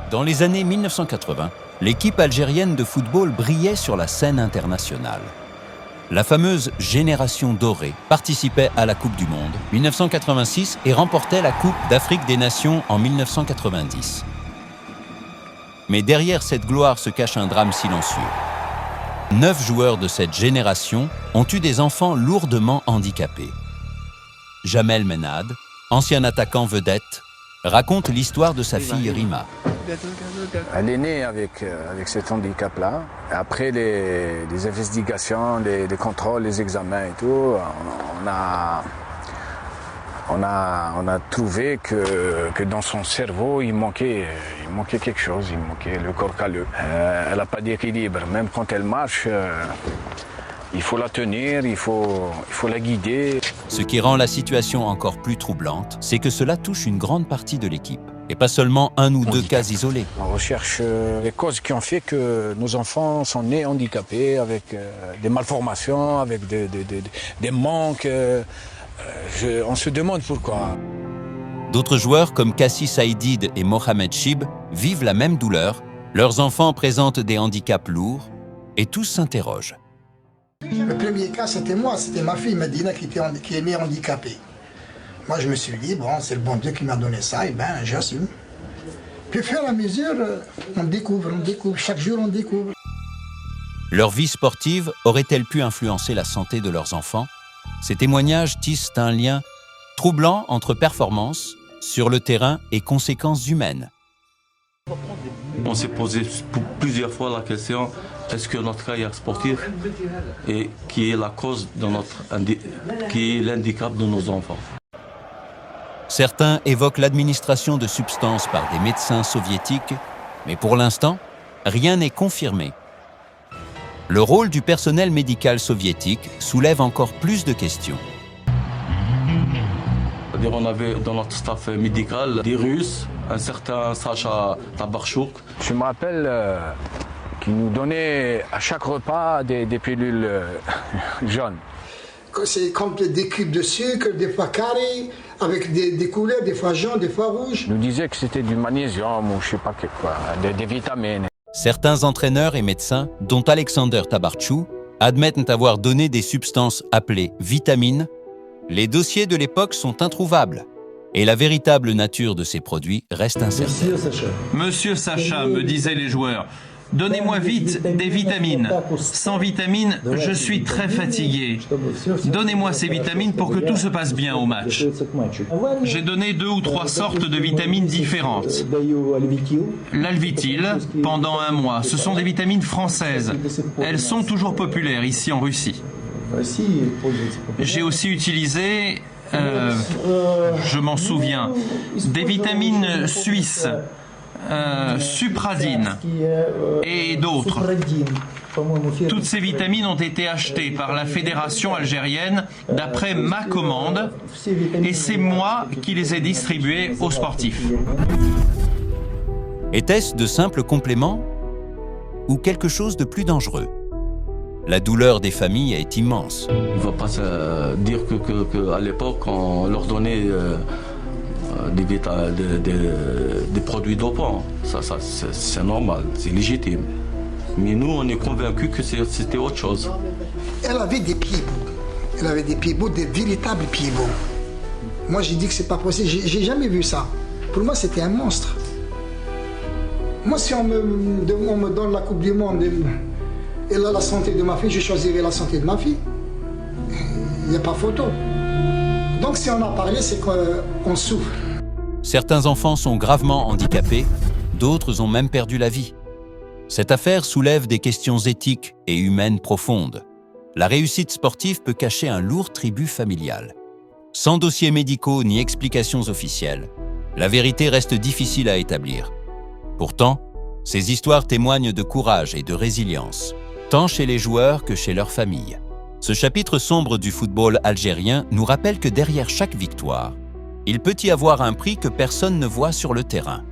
Dans les années 1980, l'équipe algérienne de football brillait sur la scène internationale. La fameuse Génération dorée participait à la Coupe du Monde 1986 et remportait la Coupe d'Afrique des Nations en 1990. Mais derrière cette gloire se cache un drame silencieux. 9 joueurs de cette génération ont eu des enfants lourdement handicapés. Jamel Menad, ancien attaquant vedette, raconte l'histoire de sa fille Rima. Elle est née avec cet handicap-là. Après les investigations, les contrôles, les examens et tout, on a trouvé que dans son cerveau, il manquait quelque chose, il manquait le corps calleux. Elle n'a pas d'équilibre, même quand elle marche, il faut la tenir, il faut la guider. Ce qui rend la situation encore plus troublante, c'est que cela touche une grande partie de l'équipe, et pas seulement un ou deux cas isolés. On recherche les causes qui ont fait que nos enfants sont nés handicapés, avec des malformations, avec des manques. On se demande pourquoi. D'autres joueurs comme Kassi Saïdid et Mohamed Chib vivent la même douleur, leurs enfants présentent des handicaps lourds, et tous s'interrogent. Le premier cas, c'était moi, c'était ma fille Medina qui est née handicapée. Moi, je me suis dit, bon, c'est le bon Dieu qui m'a donné ça, et ben, j'assume. Puis, au fur et à mesure, on découvre, chaque jour on découvre. Leur vie sportive aurait-elle pu influencer la santé de leurs enfants? Ces témoignages tissent un lien troublant entre performance sur le terrain et conséquences humaines. On s'est posé plusieurs fois la question, est-ce que notre carrière sportive et qui est la cause de qui est l'handicap de nos enfants? Certains évoquent l'administration de substances par des médecins soviétiques, mais pour l'instant, rien n'est confirmé. Le rôle du personnel médical soviétique soulève encore plus de questions. C'est-à-dire on avait dans notre staff médical des Russes, un certain Sacha Tabarchouk. Je me rappelle qu'il nous donnait à chaque repas des pilules jaunes. C'est comme des cubes de sucre, des fois carrés, avec des couleurs, des fois jaunes, des fois rouges. Il nous disait que c'était du magnésium ou je sais pas quoi, des vitamines. Certains entraîneurs et médecins, dont Alexander Tabarchou, admettent avoir donné des substances appelées vitamines. Les dossiers de l'époque sont introuvables et la véritable nature de ces produits reste incertaine. Monsieur Sacha, me disaient les joueurs, donnez-moi vite des vitamines. Sans vitamines, je suis très fatigué. Donnez-moi ces vitamines pour que tout se passe bien au match. J'ai donné 2 ou 3 sortes de vitamines différentes. L'Alvitil, pendant 1 mois, ce sont des vitamines françaises. Elles sont toujours populaires ici en Russie. J'ai aussi utilisé, je m'en souviens, des vitamines suisses. Supradine et d'autres. Toutes ces vitamines ont été achetées par la fédération algérienne d'après ma commande et c'est moi qui les ai distribuées aux sportifs. Était-ce de simples compléments ou quelque chose de plus dangereux? La douleur des familles est immense. On ne va pas dire qu'à l'époque on leur donnait des produits dopants, ça c'est normal, c'est légitime. Mais nous, on est convaincus que c'était autre chose. Elle avait des pieds beaux. Elle avait des pieds beaux, des véritables pieds beaux. Moi, j'ai dit que c'est pas possible. J'ai jamais vu ça. Pour moi, c'était un monstre. Moi, si on me donne la Coupe du Monde et là, la santé de ma fille, je choisirais la santé de ma fille. Il n'y a pas photo. Donc, si on a parlé, c'est qu'on souffre. Certains enfants sont gravement handicapés, d'autres ont même perdu la vie. Cette affaire soulève des questions éthiques et humaines profondes. La réussite sportive peut cacher un lourd tribut familial. Sans dossiers médicaux ni explications officielles, la vérité reste difficile à établir. Pourtant, ces histoires témoignent de courage et de résilience, tant chez les joueurs que chez leurs familles. Ce chapitre sombre du football algérien nous rappelle que derrière chaque victoire, il peut y avoir un prix que personne ne voit sur le terrain.